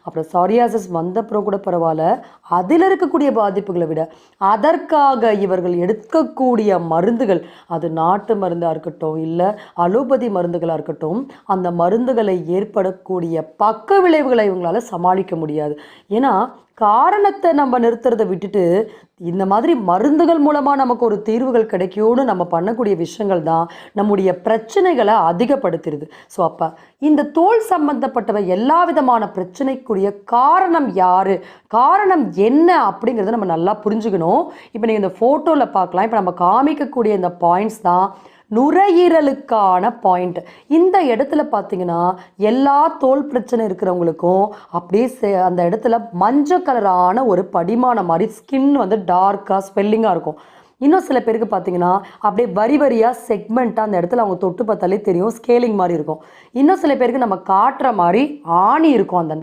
அப்புறம் சொரியாசிஸ் வந்தப்புறம் கூட பரவாயில்ல, அதில் இருக்கக்கூடிய பாதிப்புகளை விட அதற்காக இவர்கள் எடுக்கக்கூடிய மருந்துகள், அது நாட்டு மருந்தாக இருக்கட்டும் இல்லை அலோபதி மருந்துகளாக இருக்கட்டும், அந்த மருந்துகளை ஏற்படக்கூடிய பக்க விளைவுகளை இவங்களால சமாளிக்க முடியாது. ஏன்னா காரணத்தை நம்ம நிறுத்துறதை விட்டுட்டு இந்த மாதிரி மருந்துகள் மூலமாக நமக்கு ஒரு தீர்வுகள் கிடைக்கும்னு நம்ம பண்ணக்கூடிய விஷயங்கள் தான் நம்முடைய பிரச்சனைகளை அதிகப்படுத்திடுது. ஸோ அப்போ இந்த தோல் சம்பந்தப்பட்டவை எல்லா விதமான பிரச்சனைக்குரிய காரணம் யார், காரணம் என்ன அப்படிங்கிறத நம்ம நல்லா புரிஞ்சுக்கணும். இப்போ நீங்கள் இந்த ஃபோட்டோவில் பார்க்கலாம். இப்போ நம்ம காமிக்கக்கூடிய இந்த பாயிண்ட்ஸ் தான் நுரையீரலுக்கான பாயிண்ட். இந்த இடத்துல பார்த்தீங்கன்னா எல்லா தோல் பிரச்சனை இருக்கிறவங்களுக்கும் அப்படியே அந்த இடத்துல மஞ்சள் கலரான ஒரு படிமானம் மாதிரி ஸ்கின் வந்து டார்க்காக ஸ்வெல்லிங்காக இருக்கும். இன்னும் சில பேருக்கு பார்த்தீங்கன்னா அப்படியே வரி வரியாக செக்மெண்ட்டாக அந்த இடத்துல அவங்க தொட்டு பார்த்தாலே தெரியும், ஸ்கேலிங் மாதிரி இருக்கும். இன்னும் சில பேருக்கு நம்ம காட்டுற மாதிரி ஆணி இருக்கும் அந்த